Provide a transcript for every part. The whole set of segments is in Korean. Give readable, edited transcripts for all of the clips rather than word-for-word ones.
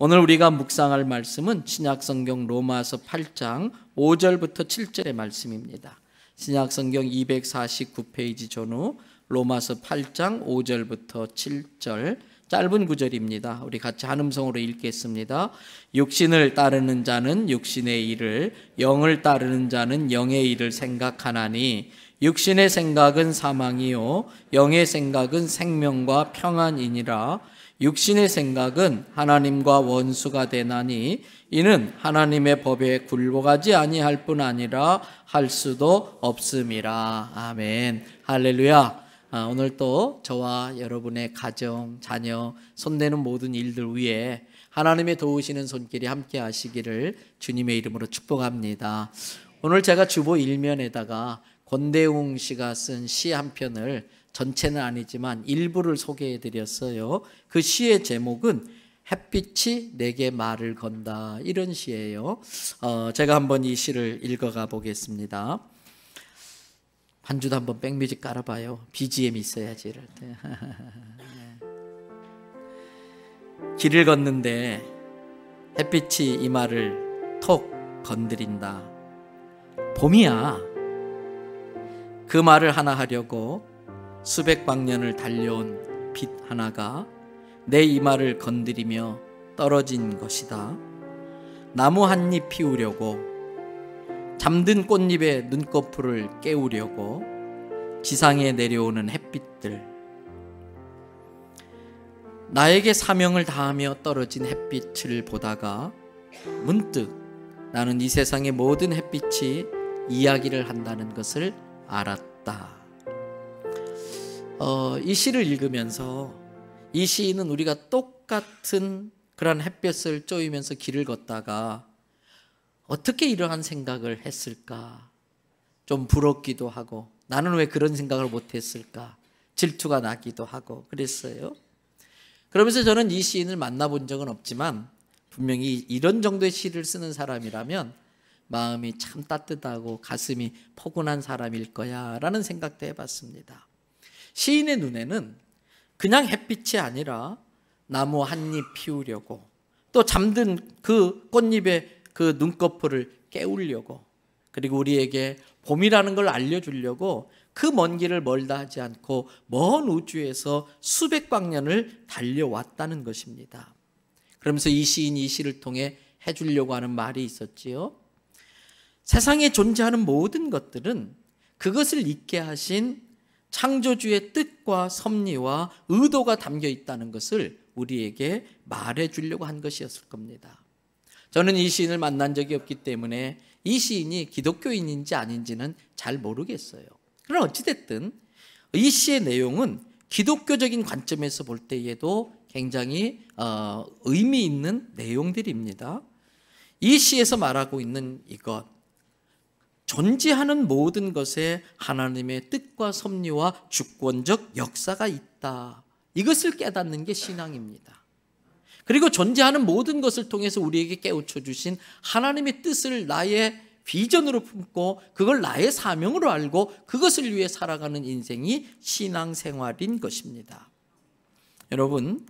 오늘 우리가 묵상할 말씀은 신약성경 로마서 8장 5절부터 7절의 말씀입니다. 신약성경 249페이지 전후 로마서 8장 5절부터 7절 짧은 구절입니다. 우리 같이 한음성으로 읽겠습니다. 육신을 따르는 자는 육신의 일을, 영을 따르는 자는 영의 일을 생각하나니 육신의 생각은 사망이요 영의 생각은 생명과 평안이니라. 육신의 생각은 하나님과 원수가 되나니 이는 하나님의 법에 굴복하지 아니할 뿐 아니라 할 수도 없음이라. 아멘. 할렐루야. 오늘 또 저와 여러분의 가정, 자녀, 손대는 모든 일들 위에 하나님의 도우시는 손길이 함께 하시기를 주님의 이름으로 축복합니다. 오늘 제가 주보 일면에다가 권대웅 씨가 쓴 시 한 편을, 전체는 아니지만 일부를 소개해 드렸어요. 그 시의 제목은 햇빛이 내게 말을 건다, 이런 시예요. 제가 한번 이 시를 읽어가 보겠습니다. 반주도 한번 백뮤직 깔아봐요. BGM 있어야지 이럴 때. 길을 걷는데 햇빛이 이마를 톡 건드린다. 봄이야. 그 말을 하나 하려고 수백 광년을 달려온 빛 하나가 내 이마를 건드리며 떨어진 것이다. 나무 한 잎 피우려고, 잠든 꽃잎의 눈꺼풀을 깨우려고 지상에 내려오는 햇빛들, 나에게 사명을 다하며 떨어진 햇빛을 보다가 문득 나는 이 세상의 모든 햇빛이 이야기를 한다는 것을 알았다. 이 시를 읽으면서 이 시인은 우리가 똑같은 그런 햇볕을 쬐이면서 길을 걷다가 어떻게 이러한 생각을 했을까? 좀 부럽기도 하고, 나는 왜 그런 생각을 못했을까? 질투가 나기도 하고 그랬어요. 그러면서 저는 이 시인을 만나본 적은 없지만 분명히 이런 정도의 시를 쓰는 사람이라면 마음이 참 따뜻하고 가슴이 포근한 사람일 거야 라는 생각도 해봤습니다. 시인의 눈에는 그냥 햇빛이 아니라 나무 한 잎 피우려고, 또 잠든 그 꽃잎의 그 눈꺼풀을 깨우려고, 그리고 우리에게 봄이라는 걸 알려주려고 그 먼 길을 멀다 하지 않고 먼 우주에서 수백 광년을 달려왔다는 것입니다. 그러면서 이 시인이 이 시를 통해 해주려고 하는 말이 있었지요. 세상에 존재하는 모든 것들은 그것을 있게 하신 창조주의 뜻과 섭리와 의도가 담겨 있다는 것을 우리에게 말해주려고 한 것이었을 겁니다. 저는 이 시인을 만난 적이 없기 때문에 이 시인이 기독교인인지 아닌지는 잘 모르겠어요. 그러나 어찌됐든 이 시의 내용은 기독교적인 관점에서 볼 때에도 굉장히 의미 있는 내용들입니다. 이 시에서 말하고 있는 이것, 존재하는 모든 것에 하나님의 뜻과 섭리와 주권적 역사가 있다, 이것을 깨닫는 게 신앙입니다. 그리고 존재하는 모든 것을 통해서 우리에게 깨우쳐 주신 하나님의 뜻을 나의 비전으로 품고 그걸 나의 사명으로 알고 그것을 위해 살아가는 인생이 신앙생활인 것입니다. 여러분,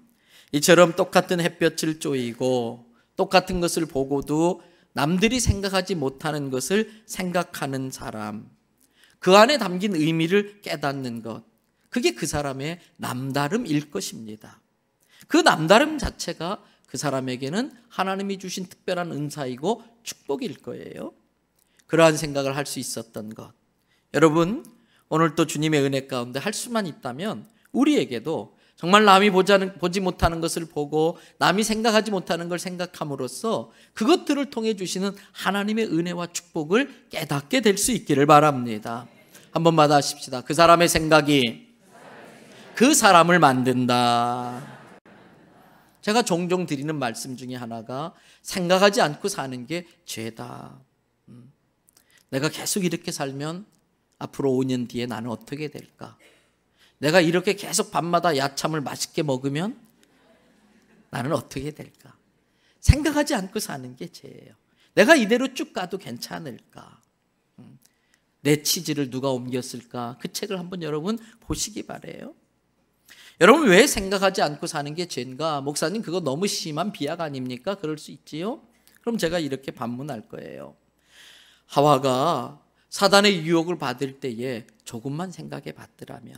이처럼 똑같은 햇볕을 쬐이고 똑같은 것을 보고도 남들이 생각하지 못하는 것을 생각하는 사람, 그 안에 담긴 의미를 깨닫는 것, 그게 그 사람의 남다름일 것입니다. 그 남다름 자체가 그 사람에게는 하나님이 주신 특별한 은사이고 축복일 거예요. 그러한 생각을 할 수 있었던 것, 여러분, 오늘 또 주님의 은혜 가운데 할 수만 있다면 우리에게도 정말 남이 보지 못하는 것을 보고 남이 생각하지 못하는 걸 생각함으로써 그것들을 통해 주시는 하나님의 은혜와 축복을 깨닫게 될 수 있기를 바랍니다. 한 번마다 하십시다. 그 사람의 생각이 그 사람을 만든다. 제가 종종 드리는 말씀 중에 하나가 생각하지 않고 사는 게 죄다. 내가 계속 이렇게 살면 앞으로 5년 뒤에 나는 어떻게 될까? 내가 이렇게 계속 밤마다 야참을 맛있게 먹으면 나는 어떻게 될까? 생각하지 않고 사는 게 죄예요. 내가 이대로 쭉 가도 괜찮을까? 내 치질을 누가 옮겼을까? 그 책을 한번 여러분 보시기 바라요. 여러분, 왜 생각하지 않고 사는 게 죄인가? 목사님, 그거 너무 심한 비약 아닙니까? 그럴 수 있지요? 그럼 제가 이렇게 반문할 거예요. 하와가 사단의 유혹을 받을 때에 조금만 생각해 봤더라면,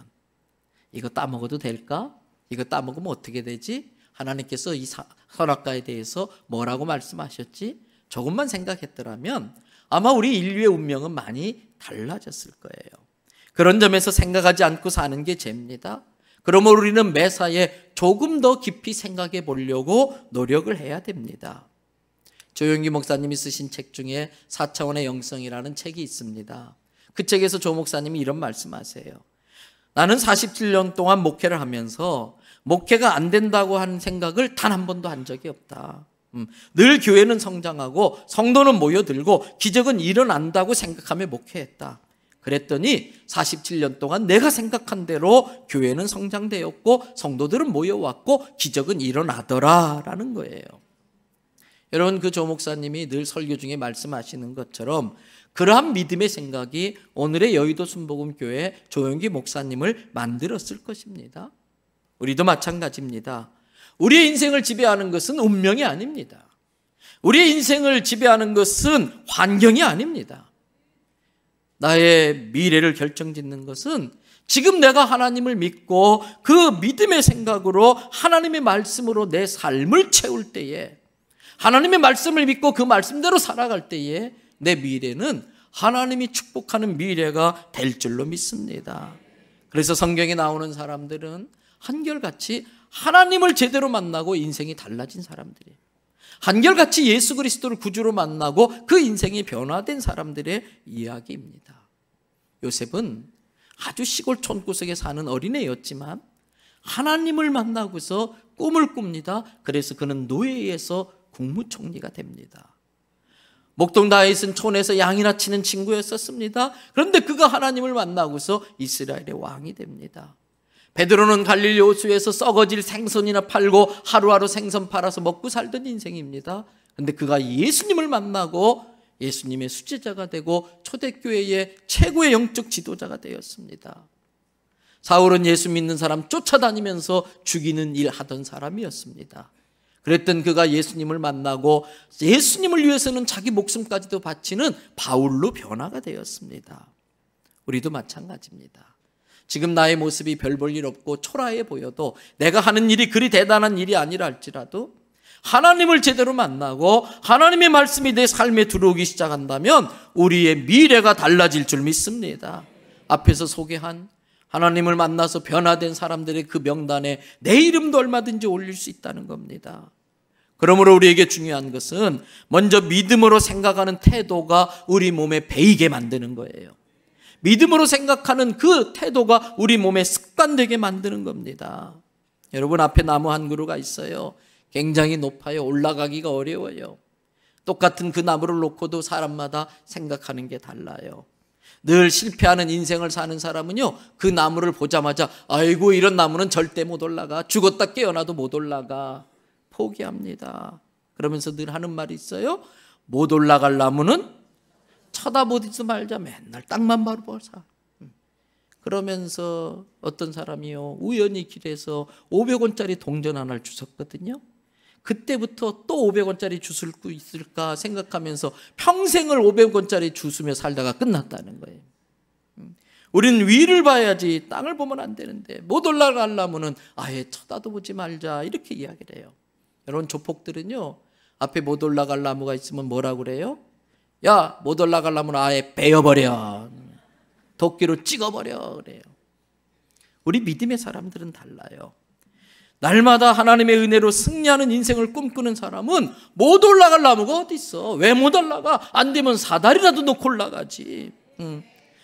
이거 따먹어도 될까? 이거 따먹으면 어떻게 되지? 하나님께서 이 선악과에 대해서 뭐라고 말씀하셨지? 조금만 생각했더라면 아마 우리 인류의 운명은 많이 달라졌을 거예요. 그런 점에서 생각하지 않고 사는 게 죄입니다. 그러므로 우리는 매사에 조금 더 깊이 생각해 보려고 노력을 해야 됩니다. 조용기 목사님이 쓰신 책 중에 4차원의 영성이라는 책이 있습니다. 그 책에서 조 목사님이 이런 말씀하세요. 나는 47년 동안 목회를 하면서 목회가 안 된다고 하는 생각을 단 한 번도 한 적이 없다. 늘 교회는 성장하고 성도는 모여들고 기적은 일어난다고 생각하며 목회했다. 그랬더니 47년 동안 내가 생각한 대로 교회는 성장되었고 성도들은 모여왔고 기적은 일어나더라라는 거예요. 여러분, 그 조 목사님이 늘 설교 중에 말씀하시는 것처럼 그러한 믿음의 생각이 오늘의 여의도 순복음교회 조용기 목사님을 만들었을 것입니다. 우리도 마찬가지입니다. 우리의 인생을 지배하는 것은 운명이 아닙니다. 우리의 인생을 지배하는 것은 환경이 아닙니다. 나의 미래를 결정짓는 것은 지금 내가 하나님을 믿고 그 믿음의 생각으로 하나님의 말씀으로 내 삶을 채울 때에, 하나님의 말씀을 믿고 그 말씀대로 살아갈 때에 내 미래는 하나님이 축복하는 미래가 될 줄로 믿습니다. 그래서 성경에 나오는 사람들은 한결같이 하나님을 제대로 만나고 인생이 달라진 사람들이에요. 한결같이 예수 그리스도를 구주로 만나고 그 인생이 변화된 사람들의 이야기입니다. 요셉은 아주 시골 촌구석에 사는 어린애였지만 하나님을 만나고서 꿈을 꿉니다. 그래서 그는 노예에서 국무총리가 됩니다. 목동 다윗은 촌에서 양이나 치는 친구였었습니다. 그런데 그가 하나님을 만나고서 이스라엘의 왕이 됩니다. 베드로는 갈릴리 호수에서 썩어질 생선이나 팔고 하루하루 생선 팔아서 먹고 살던 인생입니다. 그런데 그가 예수님을 만나고 예수님의 수제자가 되고 초대교회의 최고의 영적 지도자가 되었습니다. 사울은 예수 믿는 사람 쫓아다니면서 죽이는 일 하던 사람이었습니다. 그랬던 그가 예수님을 만나고 예수님을 위해서는 자기 목숨까지도 바치는 바울로 변화가 되었습니다. 우리도 마찬가지입니다. 지금 나의 모습이 별 볼 일 없고 초라해 보여도 내가 하는 일이 그리 대단한 일이 아니라 할지라도 하나님을 제대로 만나고 하나님의 말씀이 내 삶에 들어오기 시작한다면 우리의 미래가 달라질 줄 믿습니다. 앞에서 소개한 하나님을 만나서 변화된 사람들의 그 명단에 내 이름도 얼마든지 올릴 수 있다는 겁니다. 그러므로 우리에게 중요한 것은 먼저 믿음으로 생각하는 태도가 우리 몸에 배이게 만드는 거예요. 믿음으로 생각하는 그 태도가 우리 몸에 습관되게 만드는 겁니다. 여러분, 앞에 나무 한 그루가 있어요. 굉장히 높아요. 올라가기가 어려워요. 똑같은 그 나무를 놓고도 사람마다 생각하는 게 달라요. 늘 실패하는 인생을 사는 사람은요, 그 나무를 보자마자 아이고 이런 나무는 절대 못 올라가, 죽었다 깨어나도 못 올라가, 포기합니다. 그러면서 늘 하는 말이 있어요. 못 올라갈 나무는 쳐다보지도 말자, 맨날 땅만 바라보고 사. 그러면서 어떤 사람이요, 우연히 길에서 500원짜리 동전 하나를 주웠거든요. 그때부터 또 500원짜리 주술 수 있을까 생각하면서 평생을 500원짜리 주스며 살다가 끝났다는 거예요. 우리는 위를 봐야지 땅을 보면 안 되는데 못 올라가려면 아예 쳐다도 보지 말자, 이렇게 이야기를 해요. 여러분, 조폭들은요, 앞에 못 올라갈 나무가 있으면 뭐라고 그래요? 야, 못 올라가려면 아예 베어버려, 도끼로 찍어버려 그래요. 우리 믿음의 사람들은 달라요. 날마다 하나님의 은혜로 승리하는 인생을 꿈꾸는 사람은 못 올라갈 나무가 어디 있어? 왜 못 올라가? 안 되면 사다리라도 놓고 올라가지.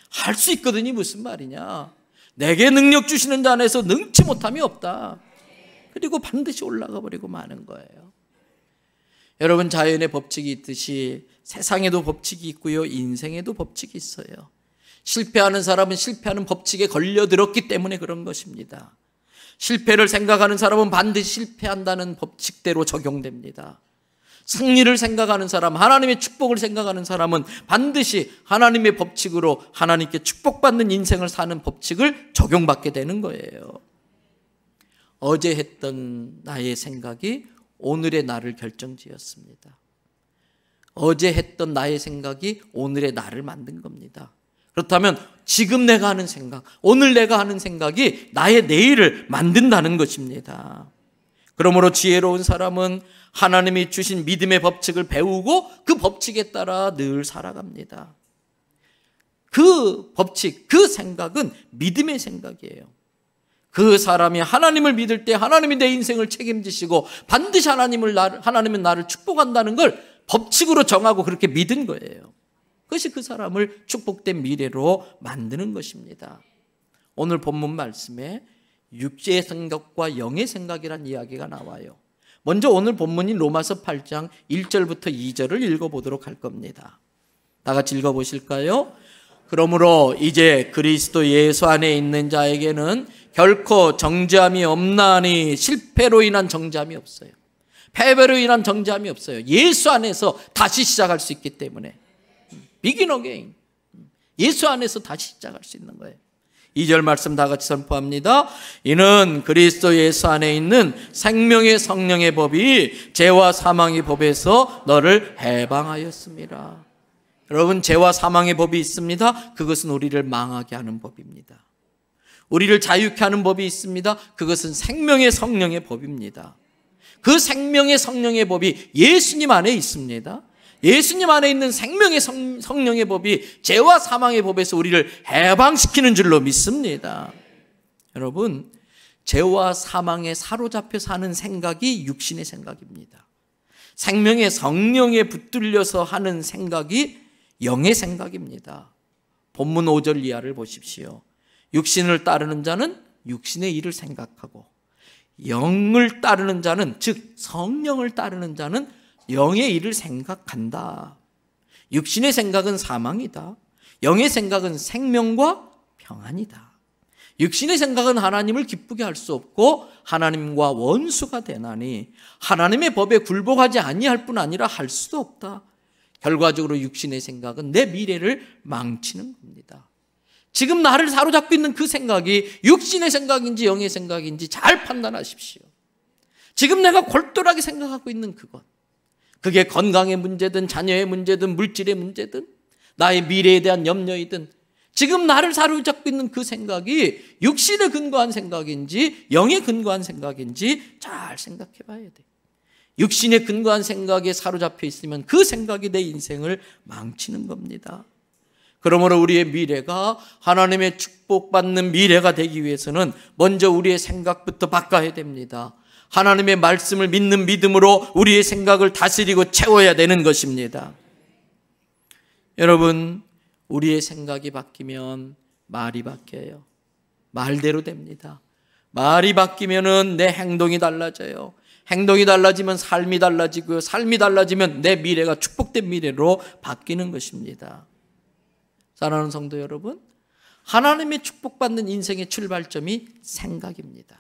할 수 있거든요. 무슨 말이냐? 내게 능력 주시는 자 안에서 능치 못함이 없다. 그리고 반드시 올라가 버리고 마는 거예요. 여러분, 자연의 법칙이 있듯이 세상에도 법칙이 있고요, 인생에도 법칙이 있어요. 실패하는 사람은 실패하는 법칙에 걸려들었기 때문에 그런 것입니다. 실패를 생각하는 사람은 반드시 실패한다는 법칙대로 적용됩니다. 승리를 생각하는 사람, 하나님의 축복을 생각하는 사람은 반드시 하나님의 법칙으로 하나님께 축복받는 인생을 사는 법칙을 적용받게 되는 거예요. 어제 했던 나의 생각이 오늘의 나를 결정지었습니다. 어제 했던 나의 생각이 오늘의 나를 만든 겁니다. 그렇다면 지금 내가 하는 생각, 오늘 내가 하는 생각이 나의 내일을 만든다는 것입니다. 그러므로 지혜로운 사람은 하나님이 주신 믿음의 법칙을 배우고 그 법칙에 따라 늘 살아갑니다. 그 법칙, 그 생각은 믿음의 생각이에요. 그 사람이 하나님을 믿을 때 하나님이 내 인생을 책임지시고 반드시 하나님은 나를 축복한다는 걸 법칙으로 정하고 그렇게 믿은 거예요. 그것이 그 사람을 축복된 미래로 만드는 것입니다. 오늘 본문 말씀에 육체의 생각과 영의 생각이란 이야기가 나와요. 먼저 오늘 본문인 로마서 8장 1절부터 2절을 읽어보도록 할 겁니다. 다 같이 읽어보실까요? 그러므로 이제 그리스도 예수 안에 있는 자에게는 결코 정죄함이 없나니, 실패로 인한 정죄함이 없어요. 패배로 인한 정죄함이 없어요. 예수 안에서 다시 시작할 수 있기 때문에. Begin again. 예수 안에서 다시 시작할 수 있는 거예요. 2절 말씀 다 같이 선포합니다. 이는 그리스도 예수 안에 있는 생명의 성령의 법이 죄와 사망의 법에서 너를 해방하였습니다. 여러분, 죄와 사망의 법이 있습니다. 그것은 우리를 망하게 하는 법입니다. 우리를 자유케 하는 법이 있습니다. 그것은 생명의 성령의 법입니다. 그 생명의 성령의 법이 예수님 안에 있습니다. 예수님 안에 있는 생명의 성령의 법이 죄와 사망의 법에서 우리를 해방시키는 줄로 믿습니다. 여러분, 죄와 사망에 사로잡혀 사는 생각이 육신의 생각입니다. 생명의 성령에 붙들려서 하는 생각이 영의 생각입니다. 본문 5절 이하를 보십시오. 육신을 따르는 자는 육신의 일을 생각하고, 영을 따르는 자는, 즉 성령을 따르는 자는 영의 일을 생각한다. 육신의 생각은 사망이다. 영의 생각은 생명과 평안이다. 육신의 생각은 하나님을 기쁘게 할 수 없고 하나님과 원수가 되나니 하나님의 법에 굴복하지 아니할 뿐 아니라 할 수도 없다. 결과적으로 육신의 생각은 내 미래를 망치는 겁니다. 지금 나를 사로잡고 있는 그 생각이 육신의 생각인지 영의 생각인지 잘 판단하십시오. 지금 내가 골똘하게 생각하고 있는 그것, 그게 건강의 문제든 자녀의 문제든 물질의 문제든 나의 미래에 대한 염려이든 지금 나를 사로잡고 있는 그 생각이 육신에 근거한 생각인지 영에 근거한 생각인지 잘 생각해 봐야 돼. 육신에 근거한 생각에 사로잡혀 있으면 그 생각이 내 인생을 망치는 겁니다. 그러므로 우리의 미래가 하나님의 축복받는 미래가 되기 위해서는 먼저 우리의 생각부터 바꿔야 됩니다. 하나님의 말씀을 믿는 믿음으로 우리의 생각을 다스리고 채워야 되는 것입니다. 여러분, 우리의 생각이 바뀌면 말이 바뀌어요. 말대로 됩니다. 말이 바뀌면은 내 행동이 달라져요. 행동이 달라지면 삶이 달라지고요. 삶이 달라지면 내 미래가 축복된 미래로 바뀌는 것입니다. 사랑하는 성도 여러분, 하나님의 축복받는 인생의 출발점이 생각입니다.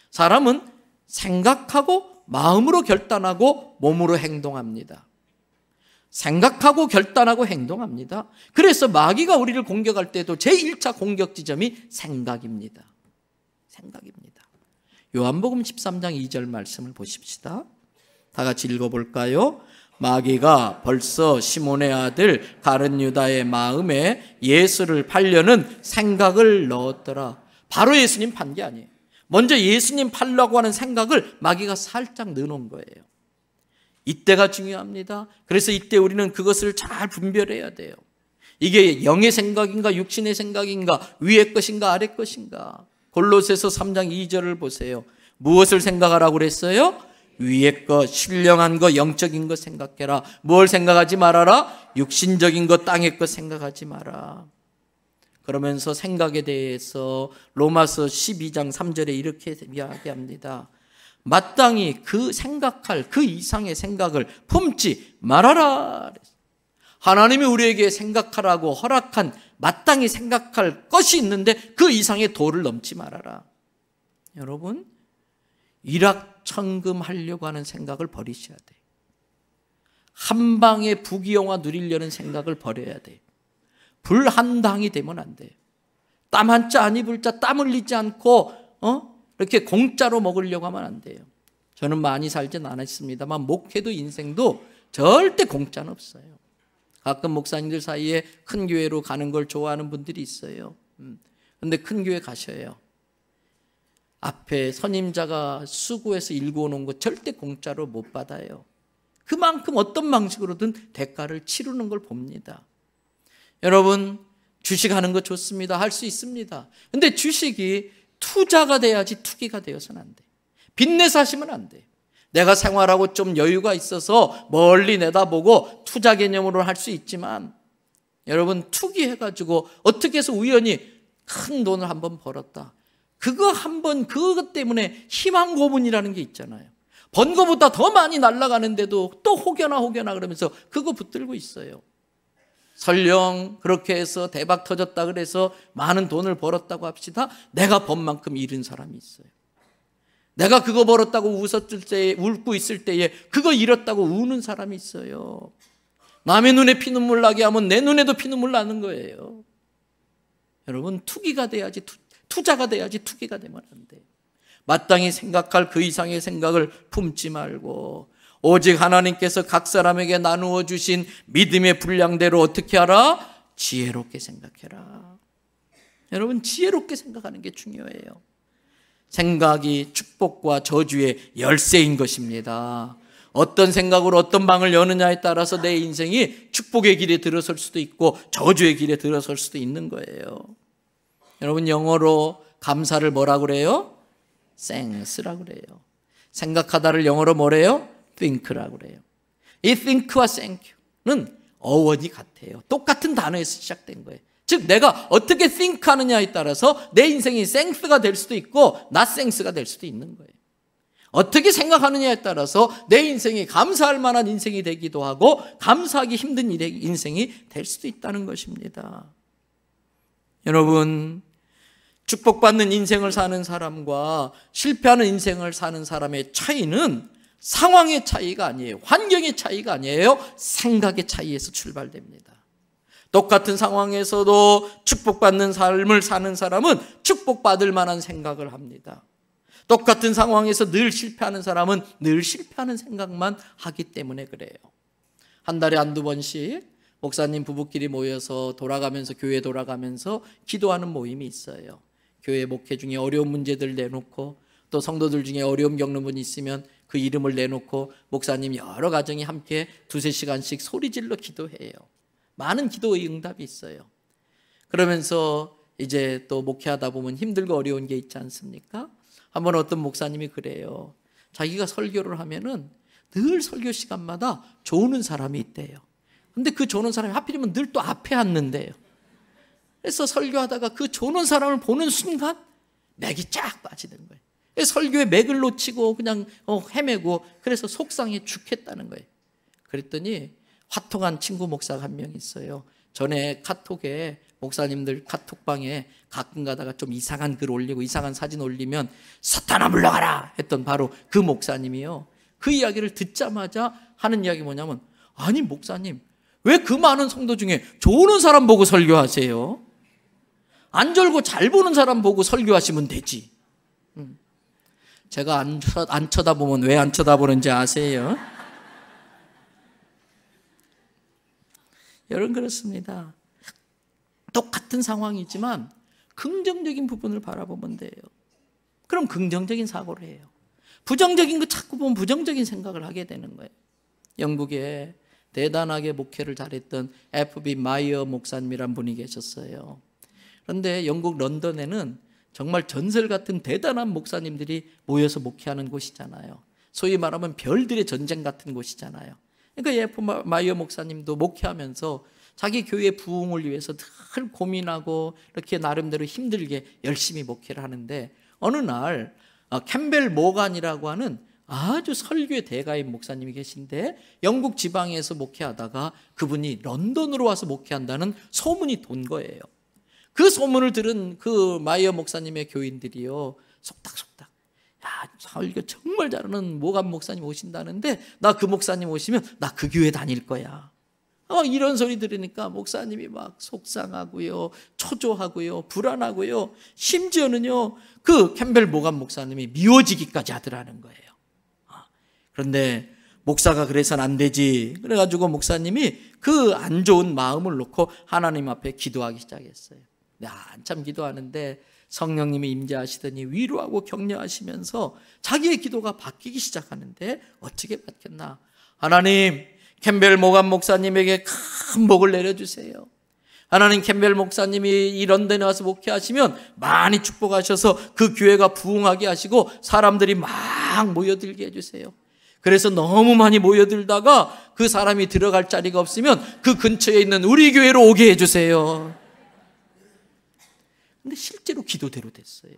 사람은 생각하고 마음으로 결단하고 몸으로 행동합니다. 생각하고 결단하고 행동합니다. 그래서 마귀가 우리를 공격할 때도 제1차 공격 지점이 생각입니다. 생각입니다. 요한복음 13장 2절 말씀을 보십시다. 다 같이 읽어볼까요? 마귀가 벌써 시몬의 아들 가룟 유다의 마음에 예수를 팔려는 생각을 넣었더라. 바로 예수님 판 게 아니에요. 먼저 예수님 팔려고 하는 생각을 마귀가 살짝 넣어놓은 거예요. 이때가 중요합니다. 그래서 이때 우리는 그것을 잘 분별해야 돼요. 이게 영의 생각인가 육신의 생각인가, 위의 것인가 아래 것인가. 골로새서 3장 2절을 보세요. 무엇을 생각하라고 그랬어요? 위의 것, 신령한 것, 영적인 것 생각해라. 뭘 생각하지 말아라? 육신적인 것, 땅의 것 생각하지 마라. 그러면서 생각에 대해서 로마서 12장 3절에 이렇게 이야기합니다. 마땅히 그 생각할 그 이상의 생각을 품지 말아라. 하나님이 우리에게 생각하라고 허락한 마땅히 생각할 것이 있는데 그 이상의 도를 넘지 말아라. 여러분, 일확천금하려고 하는 생각을 버리셔야 돼요. 한 방에 부귀영화 누리려는 생각을 버려야 돼요. 불한당이 되면 안 돼요. 땀 한 자 안 입을 자 땀 흘리지 않고 이렇게 공짜로 먹으려고 하면 안 돼요. 저는 많이 살진 않았습니다만 목회도 인생도 절대 공짜는 없어요. 가끔 목사님들 사이에 큰 교회로 가는 걸 좋아하는 분들이 있어요. 근데 큰 교회 가셔요. 앞에 선임자가 수고해서 일구어놓은 거 절대 공짜로 못 받아요. 그만큼 어떤 방식으로든 대가를 치르는 걸 봅니다. 여러분, 주식하는 거 좋습니다. 할 수 있습니다. 근데 주식이 투자가 돼야지 투기가 되어서는 안 돼. 빚내서 하시면 안 돼. 내가 생활하고 좀 여유가 있어서 멀리 내다보고 투자 개념으로 할 수 있지만, 여러분, 투기해가지고 어떻게 해서 우연히 큰 돈을 한번 벌었다. 그것 때문에 희망 고문이라는 게 있잖아요. 번 거보다 더 많이 날아가는데도 또 혹여나 그러면서 그거 붙들고 있어요. 설령 그렇게 해서 대박 터졌다 그래서 많은 돈을 벌었다고 합시다. 내가 번 만큼 잃은 사람이 있어요. 내가 그거 벌었다고 웃고 있을 때에 그거 잃었다고 우는 사람이 있어요. 남의 눈에 피눈물 나게 하면 내 눈에도 피눈물 나는 거예요. 여러분, 투기가 돼야지 투자가 돼야지 투기가 되면 안 돼요. 마땅히 생각할 그 이상의 생각을 품지 말고 오직 하나님께서 각 사람에게 나누어 주신 믿음의 분량대로 어떻게 하라? 지혜롭게 생각해라. 여러분, 지혜롭게 생각하는 게 중요해요. 생각이 축복과 저주의 열쇠인 것입니다. 어떤 생각으로 어떤 방을 여느냐에 따라서 내 인생이 축복의 길에 들어설 수도 있고 저주의 길에 들어설 수도 있는 거예요. 여러분, 영어로 감사를 뭐라고 그래요? thanks라고 그래요. 생각하다를 영어로 뭐래요? think라고 그래요. 이 think와 thank는 어원이 같아요. 똑같은 단어에서 시작된 거예요. 즉 내가 어떻게 think하느냐에 따라서 내 인생이 thanks가 될 수도 있고 not thanks가 될 수도 있는 거예요. 어떻게 생각하느냐에 따라서 내 인생이 감사할 만한 인생이 되기도 하고 감사하기 힘든 인생이 될 수도 있다는 것입니다. 여러분, 축복받는 인생을 사는 사람과 실패하는 인생을 사는 사람의 차이는 상황의 차이가 아니에요. 환경의 차이가 아니에요. 생각의 차이에서 출발됩니다. 똑같은 상황에서도 축복받는 삶을 사는 사람은 축복받을 만한 생각을 합니다. 똑같은 상황에서 늘 실패하는 사람은 늘 실패하는 생각만 하기 때문에 그래요. 한 달에 한두 번씩 목사님 부부끼리 모여서 교회 돌아가면서 기도하는 모임이 있어요. 교회 목회 중에 어려운 문제들 내놓고 또 성도들 중에 어려움 겪는 분이 있으면 그 이름을 내놓고 목사님 여러 가정이 함께 2-3시간씩 소리질러 기도해요. 많은 기도의 응답이 있어요. 그러면서 이제 또 목회하다 보면 힘들고 어려운 게 있지 않습니까? 한번 어떤 목사님이 그래요. 자기가 설교를 하면은 늘 설교 시간마다 조는 사람이 있대요. 근데 그 조는 사람이 하필이면 늘 또 앞에 앉는데요. 그래서 설교하다가 그 조는 사람을 보는 순간 맥이 쫙 빠지는 거예요. 설교에 맥을 놓치고 그냥 헤매고 그래서 속상해 죽겠다는 거예요. 그랬더니 화통한 친구 목사가 한 명 있어요. 전에 카톡에 목사님들 카톡방에 가끔 가다가 좀 이상한 글 올리고 이상한 사진 올리면 사탄아 물러가라 했던 바로 그 목사님이요. 그 이야기를 듣자마자 하는 이야기 뭐냐면, 아니 목사님 왜 그 많은 성도 중에 좋은 사람 보고 설교하세요? 안 졸고 잘 보는 사람 보고 설교하시면 되지. 제가 안 쳐다보면 왜 안 쳐다보는지 아세요? 여러분, 그렇습니다. 똑같은 상황이지만 긍정적인 부분을 바라보면 돼요. 그럼 긍정적인 사고를 해요. 부정적인 거 자꾸 보면 부정적인 생각을 하게 되는 거예요. 영국에 대단하게 목회를 잘했던 F.B. 마이어 목사님이란 분이 계셨어요. 그런데 영국 런던에는 정말 전설 같은 대단한 목사님들이 모여서 목회하는 곳이잖아요. 소위 말하면 별들의 전쟁 같은 곳이잖아요. 그러니까 F.B. 마이어 목사님도 목회하면서 자기 교회 부흥을 위해서 늘 고민하고 이렇게 나름대로 힘들게 열심히 목회를 하는데, 어느 날 캠벨 모간이라고 하는 아주 설교의 대가인 목사님이 계신데 영국 지방에서 목회하다가 그분이 런던으로 와서 목회한다는 소문이 돈 거예요. 그 소문을 들은 그 마이어 목사님의 교인들이요, 속닥속닥, 야, 설교 정말 잘하는 모간 목사님 오신다는데 나 그 목사님 오시면 나 그 교회 다닐 거야. 이런 소리 들으니까 목사님이 막 속상하고요, 초조하고요, 불안하고요, 심지어는요 그 캠벨 모간 목사님이 미워지기까지 하더라는 거예요. 그런데 목사가 그래서는 안 되지. 그래가지고 목사님이 그 안 좋은 마음을 놓고 하나님 앞에 기도하기 시작했어요. 한참 기도하는데 성령님이 임재하시더니 위로하고 격려하시면서 자기의 기도가 바뀌기 시작하는데 어떻게 바뀌었나? 하나님, 캠벨 모간 목사님에게 큰 복을 내려주세요. 하나님, 캠벨 목사님이 이런 데 나와서 목회하시면 많이 축복하셔서 그 교회가 부흥하게 하시고 사람들이 막 모여들게 해주세요. 그래서 너무 많이 모여들다가 그 사람이 들어갈 자리가 없으면 그 근처에 있는 우리 교회로 오게 해주세요. 근데 실제로 기도대로 됐어요.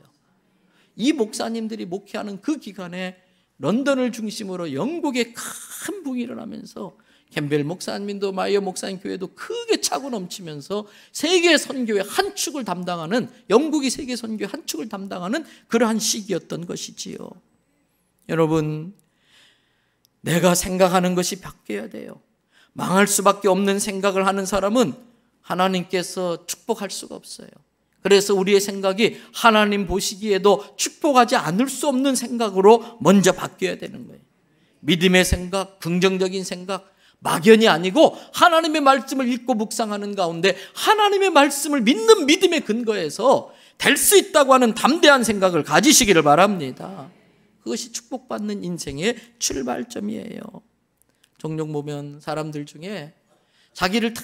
이 목사님들이 목회하는 그 기간에 런던을 중심으로 영국에 큰 부흥이 일어나면서 캠벨 목사님도 마이어 목사님 교회도 크게 차고 넘치면서 세계 선교의 한 축을 담당하는, 영국이 세계 선교의 한 축을 담당하는 그러한 시기였던 것이지요. 여러분, 내가 생각하는 것이 바뀌어야 돼요. 망할 수밖에 없는 생각을 하는 사람은 하나님께서 축복할 수가 없어요. 그래서 우리의 생각이 하나님 보시기에도 축복하지 않을 수 없는 생각으로 먼저 바뀌어야 되는 거예요. 믿음의 생각, 긍정적인 생각, 막연이 아니고 하나님의 말씀을 읽고 묵상하는 가운데 하나님의 말씀을 믿는 믿음의 근거에서 될 수 있다고 하는 담대한 생각을 가지시기를 바랍니다. 그것이 축복받는 인생의 출발점이에요. 종종 보면 사람들 중에 자기를 다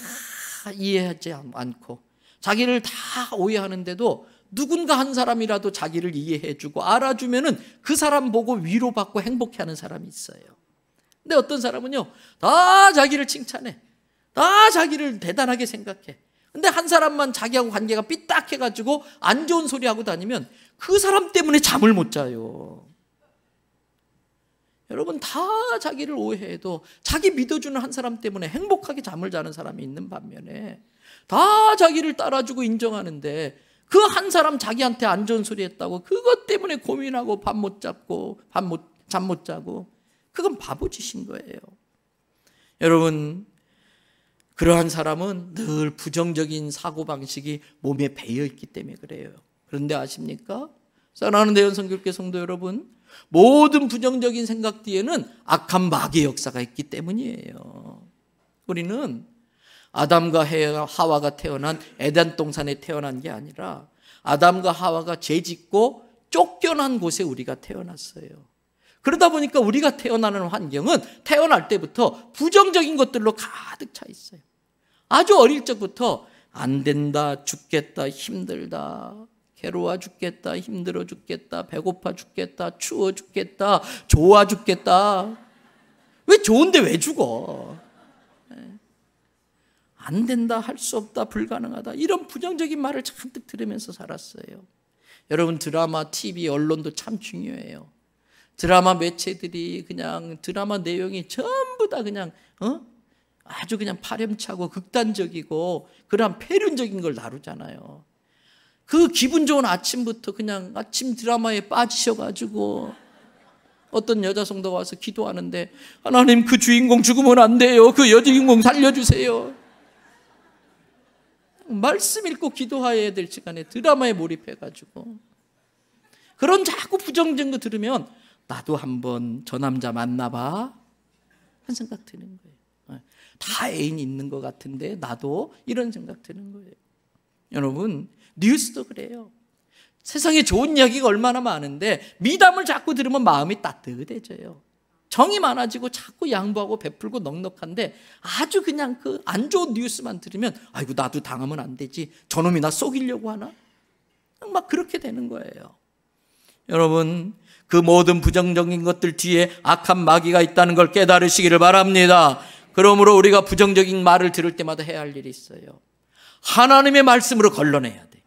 이해하지 않고 자기를 다 오해하는데도 누군가 한 사람이라도 자기를 이해해주고 알아주면은 그 사람 보고 위로받고 행복해하는 사람이 있어요. 근데 어떤 사람은요, 다 자기를 칭찬해, 다 자기를 대단하게 생각해. 근데 한 사람만 자기하고 관계가 삐딱해가지고 안 좋은 소리 하고 다니면 그 사람 때문에 잠을 못 자요. 여러분, 다 자기를 오해해도 자기 믿어주는 한 사람 때문에 행복하게 잠을 자는 사람이 있는 반면에 다 자기를 따라주고 인정하는데 그 한 사람 자기한테 안 좋은 소리 했다고 그것 때문에 고민하고 잠 못 자고, 그건 바보짓인 거예요. 여러분, 그러한 사람은 늘 부정적인 사고방식이 몸에 배어있기 때문에 그래요. 그런데 아십니까? 사랑하는 대연성교회 성도 여러분, 모든 부정적인 생각 뒤에는 악한 마귀의 역사가 있기 때문이에요. 우리는 아담과 하와가 태어난 에덴 동산에 태어난 게 아니라 아담과 하와가 죄짓고 쫓겨난 곳에 우리가 태어났어요. 그러다 보니까 우리가 태어나는 환경은 태어날 때부터 부정적인 것들로 가득 차 있어요. 아주 어릴 적부터 안 된다, 죽겠다, 힘들다, 괴로워 죽겠다, 힘들어 죽겠다, 배고파 죽겠다, 추워 죽겠다, 좋아 죽겠다. 왜 좋은데 왜 죽어? 안 된다, 할 수 없다, 불가능하다, 이런 부정적인 말을 잔뜩 들으면서 살았어요. 여러분, 드라마, TV, 언론도 참 중요해요. 드라마 매체들이 그냥 드라마 내용이 전부 다 그냥 아주 그냥 파렴치하고 극단적이고 그런 폐륜적인 걸 다루잖아요. 그 기분 좋은 아침부터 그냥 아침 드라마에 빠지셔가지고 어떤 여자 성도가 와서 기도하는데, 하나님, 그 주인공 죽으면 안 돼요, 그 여주인공 살려주세요. 말씀 읽고 기도해야 될 시간에 드라마에 몰입해가지고 그런 자꾸 부정적인 거 들으면 나도 한번 저 남자 만나봐 그런 생각 드는 거예요. 다 애인이 있는 것 같은데 나도, 이런 생각 드는 거예요. 여러분, 뉴스도 그래요. 세상에 좋은 이야기가 얼마나 많은데 미담을 자꾸 들으면 마음이 따뜻해져요. 정이 많아지고 자꾸 양보하고 베풀고 넉넉한데 아주 그냥 그 안 좋은 뉴스만 들으면 아이고, 나도 당하면 안 되지, 저놈이 나 속이려고 하나? 막 그렇게 되는 거예요. 여러분, 그 모든 부정적인 것들 뒤에 악한 마귀가 있다는 걸 깨달으시기를 바랍니다. 그러므로 우리가 부정적인 말을 들을 때마다 해야 할 일이 있어요. 하나님의 말씀으로 걸러내야 돼.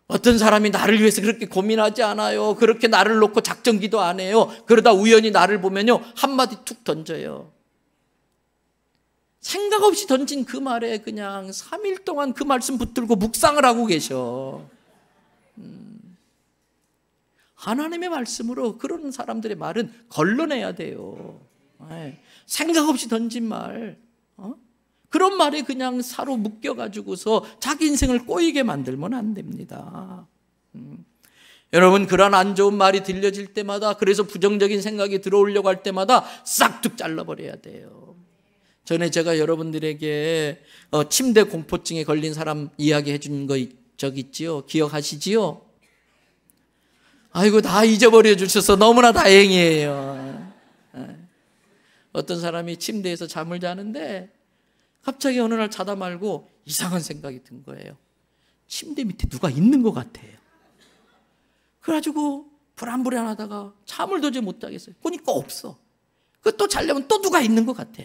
어떤 사람이 나를 위해서 그렇게 고민하지 않아요. 그렇게 나를 놓고 작전기도 안 해요. 그러다 우연히 나를 보면요, 한마디 툭 던져요. 생각 없이 던진 그 말에 그냥 3일 동안 그 말씀 붙들고 묵상을 하고 계셔. 하나님의 말씀으로 그런 사람들의 말은 걸러내야 돼요. 생각 없이 던진 말, 그런 말에 그냥 사로 묶여가지고서 자기 인생을 꼬이게 만들면 안 됩니다. 여러분, 그런 안 좋은 말이 들려질 때마다, 그래서 부정적인 생각이 들어오려고 할 때마다 싹둑 잘라버려야 돼요. 전에 제가 여러분들에게 침대 공포증에 걸린 사람 이야기해 준 거 적 있지요? 기억하시지요? 아이고, 다 잊어버려 주셔서 너무나 다행이에요. 어떤 사람이 침대에서 잠을 자는데 갑자기 어느 날 자다 말고 이상한 생각이 든 거예요. 침대 밑에 누가 있는 것 같아요. 그래가지고 불안불안하다가 잠을 도저히 못 자겠어요. 보니까 없어. 또 자려면 또 누가 있는 것 같아.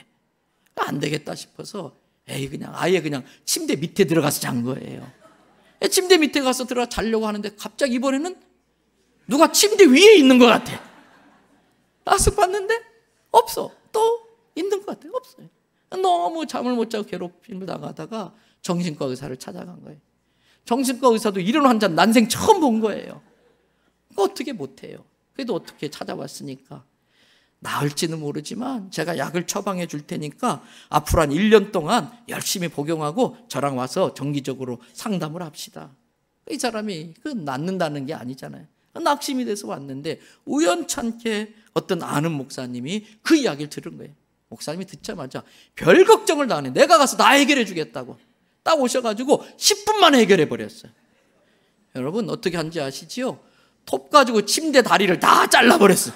안 되겠다 싶어서 아예 그냥 침대 밑에 들어가서 잔 거예요. 침대 밑에 가서 들어가 자려고 하는데 갑자기 이번에는 누가 침대 위에 있는 것 같아. 나서 봤는데 없어. 또 있는 것 같아. 없어요. 너무 잠을 못 자고 괴롭힘을 당하다가 정신과 의사를 찾아간 거예요. 정신과 의사도 이런 환자 난생 처음 본 거예요. 어떻게 못해요. 그래도 어떻게 찾아봤으니까 나을지는 모르지만 제가 약을 처방해 줄 테니까 앞으로 한 1년 동안 열심히 복용하고 저랑 와서 정기적으로 상담을 합시다. 이 사람이 낫는다는 게 아니잖아요. 낙심이 돼서 왔는데 우연찮게 어떤 아는 목사님이 그 이야기를 들은 거예요. 목사님이 듣자마자 별 걱정을 다 안 해. 내가 가서 다 해결해 주겠다고 딱 오셔가지고 10분 만에 해결해 버렸어요. 여러분, 어떻게 한지 아시지요? 톱 가지고 침대 다리를 다 잘라버렸어요.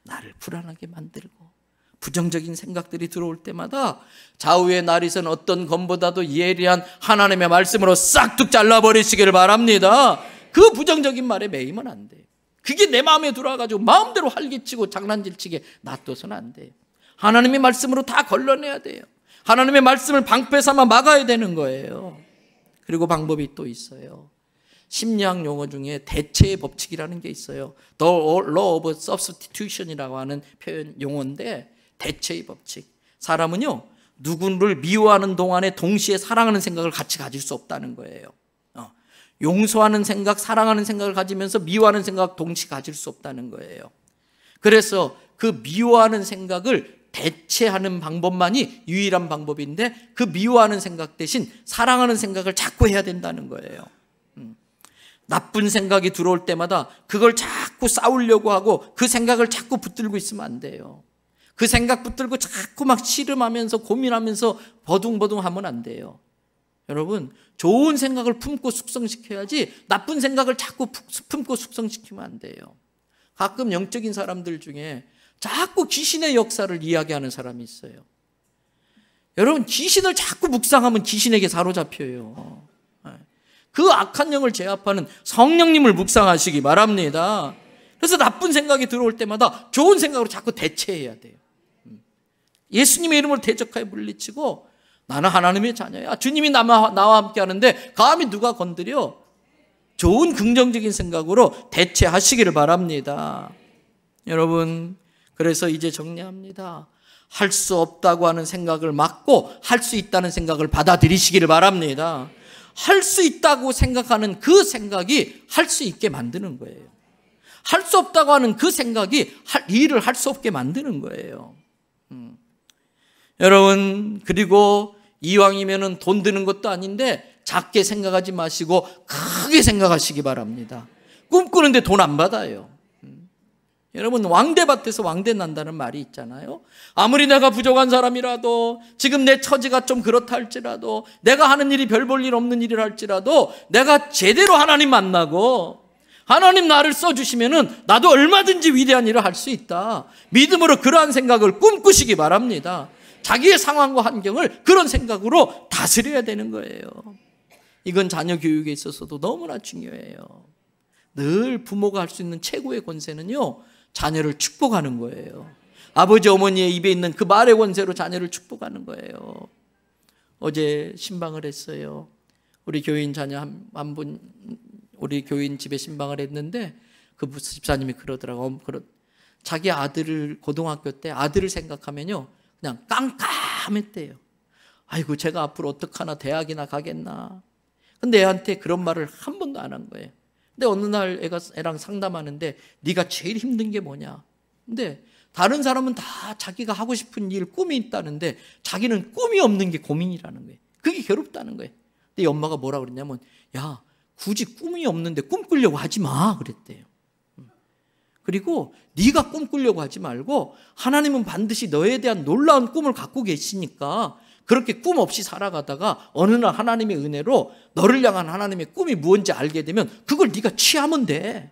나를 불안하게 만들고 부정적인 생각들이 들어올 때마다 좌우의 나리선 어떤 검보다도 예리한 하나님의 말씀으로 싹둑 잘라버리시기를 바랍니다. 그 부정적인 말에 매이면 안 돼요. 그게 내 마음에 들어와가지고 마음대로 활기치고 장난질치게 놔둬서는 안 돼요. 하나님의 말씀으로 다 걸러내야 돼요. 하나님의 말씀을 방패 삼아 막아야 되는 거예요. 그리고 방법이 또 있어요. 심리학 용어 중에 대체의 법칙이라는 게 있어요. The Law of Substitution이라고 하는 표현 용어인데, 대체의 법칙. 사람은요, 누구를 미워하는 동안에 동시에 사랑하는 생각을 같이 가질 수 없다는 거예요. 용서하는 생각, 사랑하는 생각을 가지면서 미워하는 생각 동시에 가질 수 없다는 거예요. 그래서 그 미워하는 생각을 대체하는 방법만이 유일한 방법인데, 그 미워하는 생각 대신 사랑하는 생각을 자꾸 해야 된다는 거예요. 나쁜 생각이 들어올 때마다 그걸 자꾸 싸우려고 하고 그 생각을 자꾸 붙들고 있으면 안 돼요. 그 생각 붙들고 자꾸 막 씨름하면서 고민하면서 버둥버둥하면 안 돼요. 여러분, 좋은 생각을 품고 숙성시켜야지 나쁜 생각을 자꾸 품고 숙성시키면 안 돼요. 가끔 영적인 사람들 중에 자꾸 귀신의 역사를 이야기하는 사람이 있어요. 여러분, 귀신을 자꾸 묵상하면 귀신에게 사로잡혀요. 그 악한 영을 제압하는 성령님을 묵상하시기 바랍니다. 그래서 나쁜 생각이 들어올 때마다 좋은 생각으로 자꾸 대체해야 돼요. 예수님의 이름으로 대적하여 물리치고, 나는 하나님의 자녀야, 주님이 나와 함께 하는데 감히 누가 건드려? 좋은 긍정적인 생각으로 대체하시기를 바랍니다. 여러분, 그래서 이제 정리합니다. 할 수 없다고 하는 생각을 막고 할 수 있다는 생각을 받아들이시기를 바랍니다. 할 수 있다고 생각하는 그 생각이 할 수 있게 만드는 거예요. 할 수 없다고 하는 그 생각이 일을 할 수 없게 만드는 거예요. 여러분, 그리고 이왕이면은 돈 드는 것도 아닌데 작게 생각하지 마시고 크게 생각하시기 바랍니다. 꿈꾸는데 돈 안 받아요. 여러분, 왕대밭에서 왕대 난다는 말이 있잖아요. 아무리 내가 부족한 사람이라도, 지금 내 처지가 좀 그렇다 할지라도, 내가 하는 일이 별 볼 일 없는 일이라 할지라도, 내가 제대로 하나님 만나고 하나님 나를 써주시면은 나도 얼마든지 위대한 일을 할 수 있다. 믿음으로 그러한 생각을 꿈꾸시기 바랍니다. 자기의 상황과 환경을 그런 생각으로 다스려야 되는 거예요. 이건 자녀 교육에 있어서도 너무나 중요해요. 늘 부모가 할 수 있는 최고의 권세는요, 자녀를 축복하는 거예요. 아버지 어머니의 입에 있는 그 말의 권세로 자녀를 축복하는 거예요. 어제 신방을 했어요. 우리 교인 자녀 한 분, 우리 교인 집에 신방을 했는데 그 집사님이 그러더라고요. 자기 아들을, 고등학교 때 아들을 생각하면요, 그냥 깜깜했대요. 아이고, 제가 앞으로 어떡하나, 대학이나 가겠나. 근데 애한테 그런 말을 한 번도 안 한 거예요. 근데 어느 날 애랑 상담하는데 네가 제일 힘든 게 뭐냐. 근데 다른 사람은 다 자기가 하고 싶은 일, 꿈이 있다는데 자기는 꿈이 없는 게 고민이라는 거예요. 그게 괴롭다는 거예요. 근데 이 엄마가 뭐라 그랬냐면, 야, 굳이 꿈이 없는데 꿈꾸려고 하지 마 그랬대요. 그리고 네가 꿈꾸려고 하지 말고 하나님은 반드시 너에 대한 놀라운 꿈을 갖고 계시니까 그렇게 꿈 없이 살아가다가 어느 날 하나님의 은혜로 너를 향한 하나님의 꿈이 무엇인지 알게 되면 그걸 네가 취하면 돼.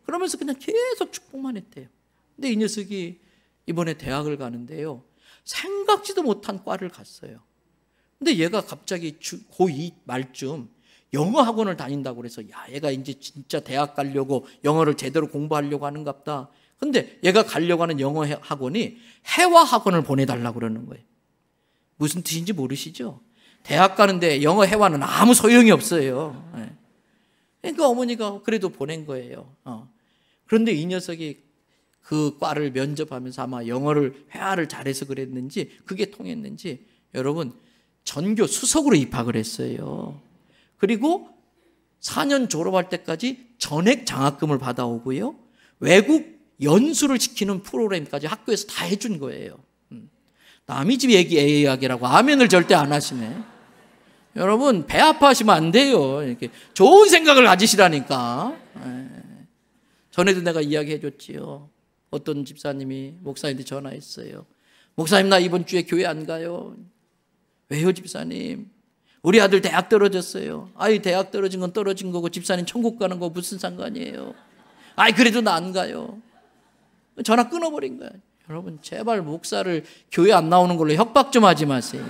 그러면서 그냥 계속 축복만 했대요. 근데 이 녀석이 이번에 대학을 가는데요, 생각지도 못한 과를 갔어요. 근데 얘가 갑자기 고2 말쯤 영어 학원을 다닌다고 그래서, 야, 얘가 이제 진짜 대학 가려고 영어를 제대로 공부하려고 하는갑다. 근데 얘가 가려고 하는 영어 학원이 회화 학원을 보내달라고 그러는 거예요. 무슨 뜻인지 모르시죠? 대학 가는데 영어 회화는 아무 소용이 없어요. 그러니까 어머니가 그래도 보낸 거예요. 그런데 이 녀석이 그 과를 면접하면서 아마 영어를 회화를 잘해서 그랬는지 그게 통했는지 여러분 전교 수석으로 입학을 했어요. 그리고 4년 졸업할 때까지 전액 장학금을 받아오고요, 외국 연수를 시키는 프로그램까지 학교에서 다 해준 거예요. 남의 집 얘기 이야기라고 아멘을 절대 안 하시네. 여러분 배 아파하시면 안 돼요. 이렇게 좋은 생각을 가지시라니까. 전에도 내가 이야기해 줬지요. 어떤 집사님이 목사님한테 전화했어요. 목사님, 나 이번 주에 교회 안 가요. 왜요 집사님? 우리 아들 대학 떨어졌어요. 아이, 대학 떨어진 건 떨어진 거고 집사님 천국 가는 거 무슨 상관이에요? 아이, 그래도 나 안 가요. 전화 끊어버린 거야. 여러분 제발 목사를 교회 안 나오는 걸로 협박 좀 하지 마세요.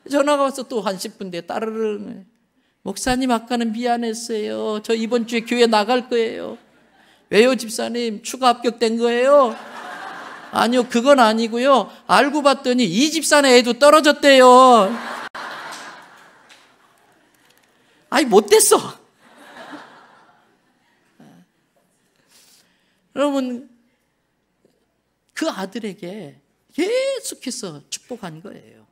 전화가 와서 또 한 10분 뒤에 따르릉, 목사님 아까는 미안했어요. 저 이번 주에 교회 나갈 거예요. 왜요 집사님? 추가 합격된 거예요? 아니요, 그건 아니고요. 알고 봤더니 이 집사네 애도 떨어졌대요. 아이, 못됐어. 여러분 그 아들에게 계속해서 축복한 거예요.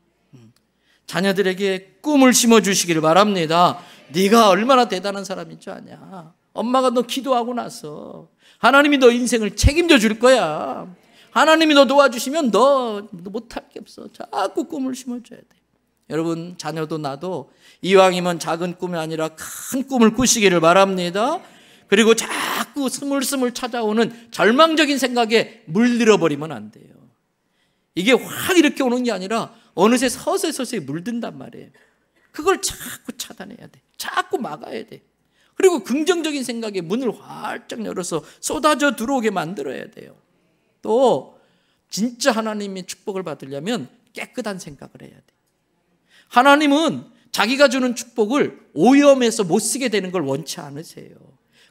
자녀들에게 꿈을 심어주시기를 바랍니다. 네가 얼마나 대단한 사람인 줄 아냐? 엄마가 너 기도하고 나서 하나님이 너 인생을 책임져 줄 거야. 하나님이 너 도와주시면 너 못할 게 없어. 자꾸 꿈을 심어줘야 돼. 여러분 자녀도 나도 이왕이면 작은 꿈이 아니라 큰 꿈을 꾸시기를 바랍니다. 그리고 자꾸 스물스물 찾아오는 절망적인 생각에 물들어버리면 안 돼요. 이게 확 이렇게 오는 게 아니라 어느새 서서히 물든단 말이에요. 그걸 자꾸 차단해야 돼. 자꾸 막아야 돼. 그리고 긍정적인 생각에 문을 활짝 열어서 쏟아져 들어오게 만들어야 돼요. 또 진짜 하나님의 축복을 받으려면 깨끗한 생각을 해야 돼. 하나님은 자기가 주는 축복을 오염해서 못 쓰게 되는 걸 원치 않으세요.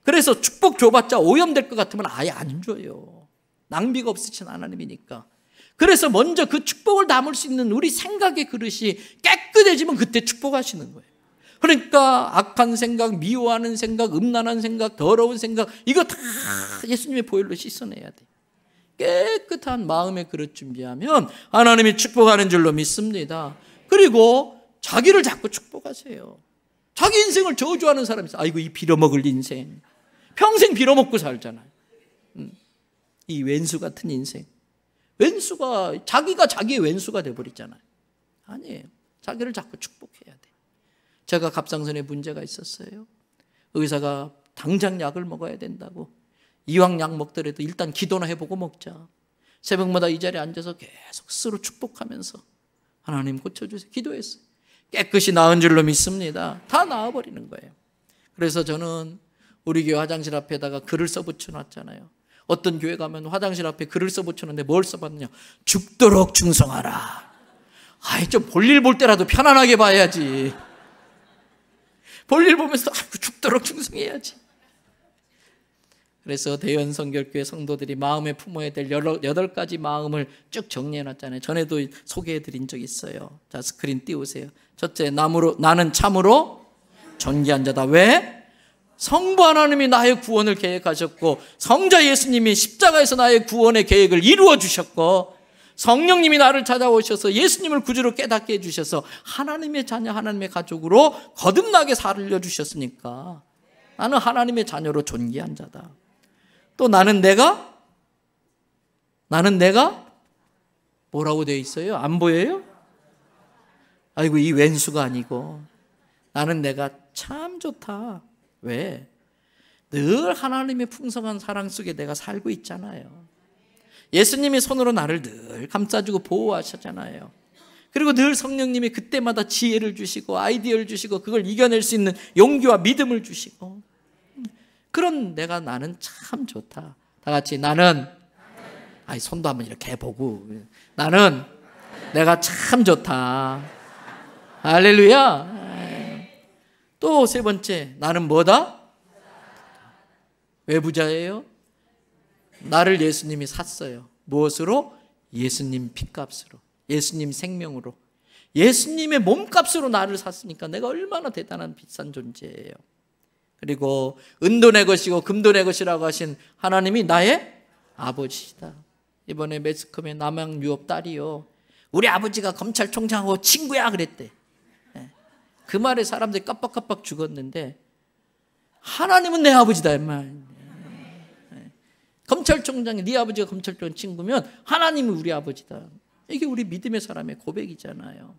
그래서 축복 줘봤자 오염될 것 같으면 아예 안 줘요. 낭비가 없으신 하나님이니까. 그래서 먼저 그 축복을 담을 수 있는 우리 생각의 그릇이 깨끗해지면 그때 축복하시는 거예요. 그러니까 악한 생각, 미워하는 생각, 음란한 생각, 더러운 생각, 이거 다 예수님의 보혈로 씻어내야 돼. 깨끗한 마음의 그릇 준비하면 하나님이 축복하는 줄로 믿습니다. 그리고 자기를 자꾸 축복하세요. 자기 인생을 저주하는 사람이 있어요. 아이고, 이 빌어먹을 인생. 평생 빌어먹고 살잖아요. 이 왼수 같은 인생. 왼수가, 자기가 자기의 왼수가 돼버리잖아요. 아니에요. 자기를 자꾸 축복해야 돼. 제가 갑상선에 문제가 있었어요. 의사가 당장 약을 먹어야 된다고. 이왕 약 먹더라도 일단 기도나 해보고 먹자. 새벽마다 이 자리에 앉아서 계속 스스로 축복하면서 하나님 고쳐주세요. 기도했어요. 깨끗이 나은 줄로 믿습니다. 다 나아버리는 거예요. 그래서 저는 우리 교회 화장실 앞에다가 글을 써붙여놨잖아요. 어떤 교회 가면 화장실 앞에 글을 써붙였는데 뭘 써봤냐? 죽도록 충성하라. 아이, 좀 볼일 볼 때라도 편안하게 봐야지. 볼일 보면서 죽도록 충성해야지. 그래서 대연성결교회 성도들이 마음에 품어야 될 8가지 마음을 쭉 정리해놨잖아요. 전에도 소개해드린 적 있어요. 자, 스크린 띄우세요. 첫째, 나는 참으로 존귀한 자다. 왜? 성부 하나님이 나의 구원을 계획하셨고, 성자 예수님이 십자가에서 나의 구원의 계획을 이루어 주셨고, 성령님이 나를 찾아오셔서 예수님을 구주로 깨닫게 해주셔서 하나님의 자녀, 하나님의 가족으로 거듭나게 살려주셨으니까 나는 하나님의 자녀로 존귀한 자다. 또 나는 내가 나는 내가 뭐라고 되어 있어요? 안 보여요? 아이고, 이 왼수가 아니고 나는 내가 참 좋다. 왜? 늘 하나님의 풍성한 사랑 속에 내가 살고 있잖아요. 예수님이 손으로 나를 늘 감싸주고 보호하셨잖아요. 그리고 늘 성령님이 그때마다 지혜를 주시고 아이디어를 주시고 그걸 이겨낼 수 있는 용기와 믿음을 주시고, 그런 나는 참 좋다. 다 같이 나는, 손도 한번 이렇게 해보고, 나는 내가 참 좋다. 할렐루야. 또 세 번째, 나는 뭐다? 왜 부자예요? 나를 예수님이 샀어요. 무엇으로? 예수님 핏값으로, 예수님 생명으로, 예수님의 몸값으로 나를 샀으니까 내가 얼마나 대단한 비싼 존재예요. 그리고 은도 내 것이고 금도 내 것이라고 하신 하나님이 나의 아버지시다. 이번에 매스컴의 남양 유업 딸이요, 우리 아버지가 검찰총장하고 친구야 그랬대. 그 말에 사람들이 깜빡깜빡 죽었는데, 하나님은 내 아버지다 이 말. 검찰총장이, 네 아버지가 검찰총장 친구면 하나님은 우리 아버지다. 이게 우리 믿음의 사람의 고백이잖아요.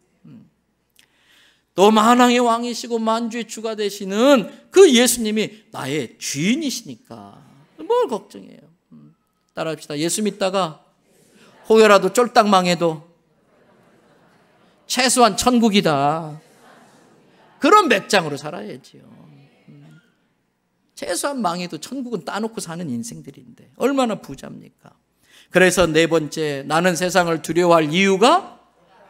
또 만왕의 왕이시고 만주의 주가 되시는 그 예수님이 나의 주인이시니까 뭘 걱정해요. 따라합시다. 예수 믿다가 혹여라도 쫄딱 망해도 최소한 천국이다. 그런 맥장으로 살아야지요. 최소한 망해도 천국은 따놓고 사는 인생들인데 얼마나 부자입니까? 그래서 네 번째, 나는 세상을 두려워할 이유가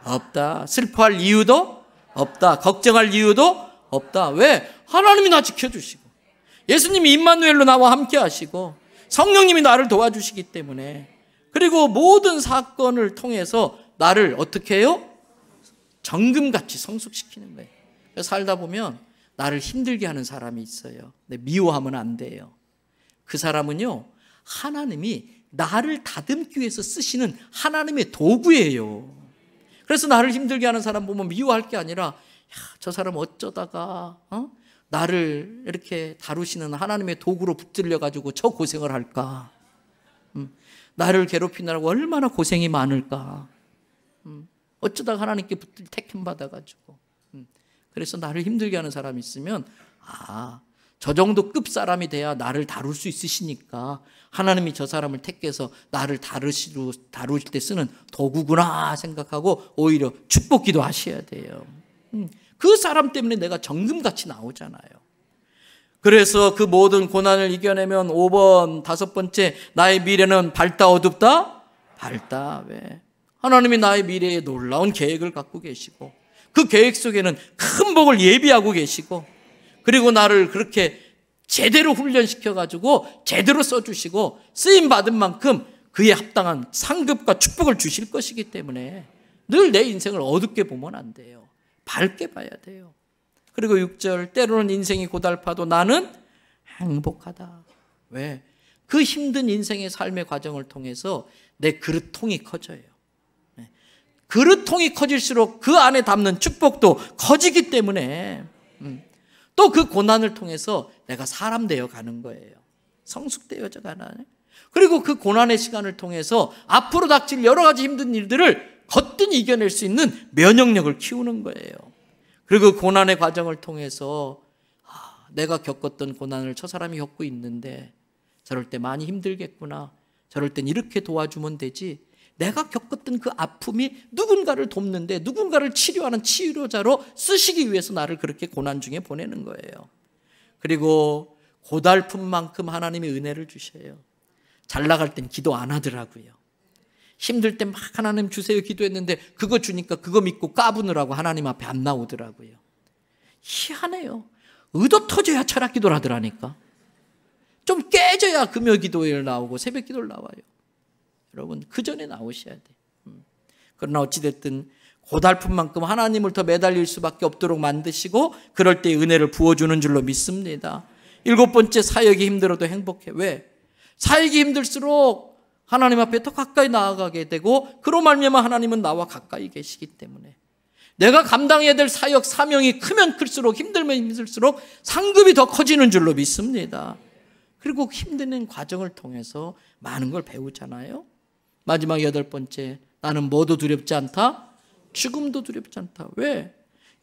없다. 슬퍼할 이유도 없다. 걱정할 이유도 없다. 왜? 하나님이 나 지켜주시고, 예수님이 임마누엘로 나와 함께 하시고, 성령님이 나를 도와주시기 때문에, 그리고 모든 사건을 통해서 나를 어떻게 해요? 정금같이 성숙시키는 거예요. 그래서 살다 보면 나를 힘들게 하는 사람이 있어요. 근데 미워하면 안 돼요. 그 사람은요, 하나님이 나를 다듬기 위해서 쓰시는 하나님의 도구예요. 그래서 나를 힘들게 하는 사람 보면 미워할 게 아니라, 저 사람 어쩌다가 나를 이렇게 다루시는 하나님의 도구로 붙들려가지고 저 고생을 할까? 나를 괴롭히느라고 얼마나 고생이 많을까? 어쩌다가 하나님께 택임 받아가지고. 그래서 나를 힘들게 하는 사람이 있으면, 저 정도 급 사람이 돼야 나를 다룰 수 있으시니까 하나님이 저 사람을 택해서 나를 다루실 때 쓰는 도구구나 생각하고 오히려 축복기도 하셔야 돼요. 그 사람 때문에 내가 정금같이 나오잖아요. 그래서 그 모든 고난을 이겨내면 5번, 5번째, 나의 미래는 밝다 어둡다? 밝다. 왜? 하나님이 나의 미래에 놀라운 계획을 갖고 계시고, 그 계획 속에는 큰 복을 예비하고 계시고, 그리고 나를 그렇게 제대로 훈련시켜가지고 제대로 써주시고 쓰임받은 만큼 그에 합당한 상급과 축복을 주실 것이기 때문에 늘 내 인생을 어둡게 보면 안 돼요. 밝게 봐야 돼요. 그리고 6절, 때로는 인생이 고달파도 나는 행복하다. 왜? 그 힘든 인생의 삶의 과정을 통해서 내 그릇통이 커져요. 그릇통이 커질수록 그 안에 담는 축복도 커지기 때문에 또 그 고난을 통해서 내가 사람 되어 가는 거예요. 성숙되어져 가는. 그리고 그 고난의 시간을 통해서 앞으로 닥칠 여러 가지 힘든 일들을 거뜬히 이겨낼 수 있는 면역력을 키우는 거예요. 그리고 그 고난의 과정을 통해서 내가 겪었던 고난을 저 사람이 겪고 있는데 저럴 때 많이 힘들겠구나. 저럴 땐 이렇게 도와주면 되지. 내가 겪었던 그 아픔이 누군가를 돕는데, 누군가를 치료하는 치료자로 쓰시기 위해서 나를 그렇게 고난 중에 보내는 거예요. 그리고 고달픈 만큼 하나님이 은혜를 주셔요. 잘 나갈 땐 기도 안 하더라고요. 힘들 때 막 하나님 주세요 기도했는데 그거 주니까 그거 믿고 까부느라고 하나님 앞에 안 나오더라고요. 희한해요. 의도 터져야 철학 기도를 하더라니까. 좀 깨져야 금요 기도에 나오고 새벽 기도를 나와요. 여러분, 그 전에 나오셔야 돼요. 그러나 어찌됐든 고달픈 만큼 하나님을 더 매달릴 수밖에 없도록 만드시고 그럴 때 은혜를 부어주는 줄로 믿습니다. 7번째, 사역이 힘들어도 행복해. 왜? 사역이 힘들수록 하나님 앞에 더 가까이 나아가게 되고, 그로 말미암아 하나님은 나와 가까이 계시기 때문에 내가 감당해야 될 사역 사명이 크면 클수록, 힘들면 힘들수록 상급이 더 커지는 줄로 믿습니다. 그리고 힘드는 과정을 통해서 많은 걸 배우잖아요. 마지막 8번째, 나는 뭐도 두렵지 않다? 죽음도 두렵지 않다. 왜?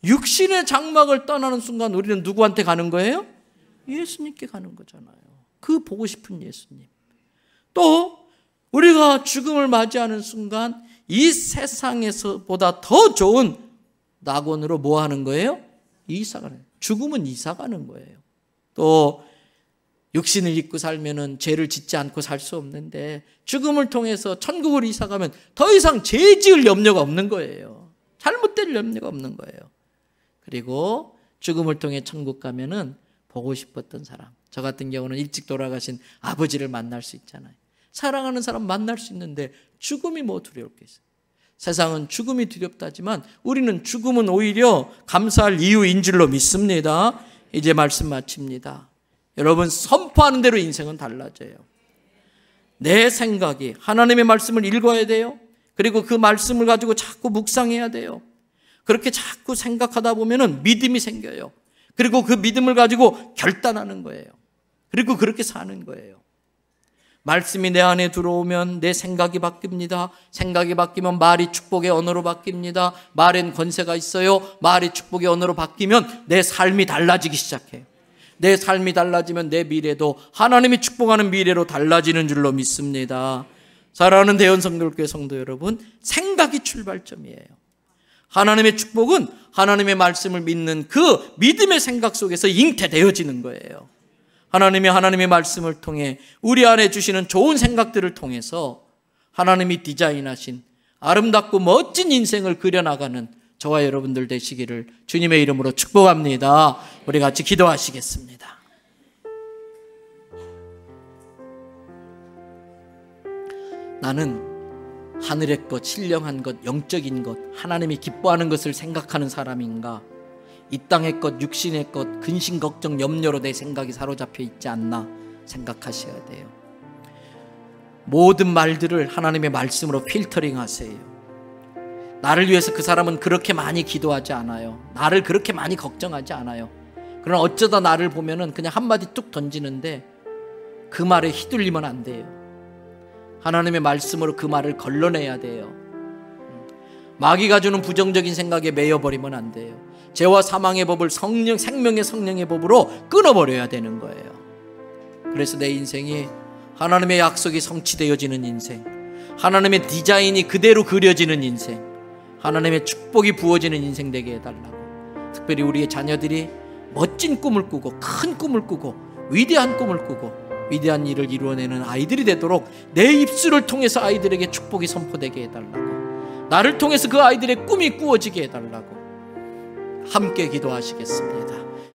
육신의 장막을 떠나는 순간 우리는 누구한테 가는 거예요? 예수님께 가는 거잖아요. 그 보고 싶은 예수님. 또 우리가 죽음을 맞이하는 순간 이 세상에서보다 더 좋은 낙원으로 뭐 하는 거예요? 이사가는. 죽음은 이사가는 거예요. 또 육신을 입고 살면은 죄를 짓지 않고 살 수 없는데 죽음을 통해서 천국으로 이사가면 더 이상 죄 지을 염려가 없는 거예요. 잘못될 염려가 없는 거예요. 그리고 죽음을 통해 천국 가면은 보고 싶었던 사람, 저 같은 경우는 일찍 돌아가신 아버지를 만날 수 있잖아요. 사랑하는 사람 만날 수 있는데 죽음이 뭐 두려울 게 있어요. 세상은 죽음이 두렵다지만 우리는 죽음은 오히려 감사할 이유인 줄로 믿습니다. 이제 말씀 마칩니다. 여러분, 선포하는 대로 인생은 달라져요. 내 생각이 하나님의 말씀을 읽어야 돼요. 그리고 그 말씀을 가지고 자꾸 묵상해야 돼요. 그렇게 자꾸 생각하다 보면은 믿음이 생겨요. 그리고 그 믿음을 가지고 결단하는 거예요. 그리고 그렇게 사는 거예요. 말씀이 내 안에 들어오면 내 생각이 바뀝니다. 생각이 바뀌면 말이 축복의 언어로 바뀝니다. 말엔 권세가 있어요. 말이 축복의 언어로 바뀌면 내 삶이 달라지기 시작해요. 내 삶이 달라지면 내 미래도 하나님이 축복하는 미래로 달라지는 줄로 믿습니다. 사랑하는 대연성결교회 성도 여러분, 생각이 출발점이에요. 하나님의 축복은 하나님의 말씀을 믿는 그 믿음의 생각 속에서 잉태되어지는 거예요. 하나님의 말씀을 통해 우리 안에 주시는 좋은 생각들을 통해서 하나님이 디자인하신 아름답고 멋진 인생을 그려나가는 저와 여러분들 되시기를 주님의 이름으로 축복합니다. 우리 같이 기도하시겠습니다. 나는 하늘의 것, 신령한 것, 영적인 것, 하나님이 기뻐하는 것을 생각하는 사람인가? 이 땅의 것, 육신의 것, 근심, 걱정, 염려로 내 생각이 사로잡혀 있지 않나 생각하셔야 돼요. 모든 말들을 하나님의 말씀으로 필터링 하세요. 나를 위해서 그 사람은 그렇게 많이 기도하지 않아요. 나를 그렇게 많이 걱정하지 않아요. 그러나 어쩌다 나를 보면은 그냥 한마디 뚝 던지는데 그 말에 휘둘리면 안 돼요. 하나님의 말씀으로 그 말을 걸러내야 돼요. 마귀가 주는 부정적인 생각에 매여버리면 안 돼요. 죄와 사망의 법을 생명의 성령의 법으로 끊어버려야 되는 거예요. 그래서 내 인생이 하나님의 약속이 성취되어지는 인생, 하나님의 디자인이 그대로 그려지는 인생, 하나님의 축복이 부어지는 인생 되게 해달라고. 특별히 우리의 자녀들이 멋진 꿈을 꾸고 큰 꿈을 꾸고 위대한 꿈을 꾸고 위대한 일을 이루어내는 아이들이 되도록 내 입술을 통해서 아이들에게 축복이 선포되게 해달라고, 나를 통해서 그 아이들의 꿈이 꾸어지게 해달라고 함께 기도하시겠습니다.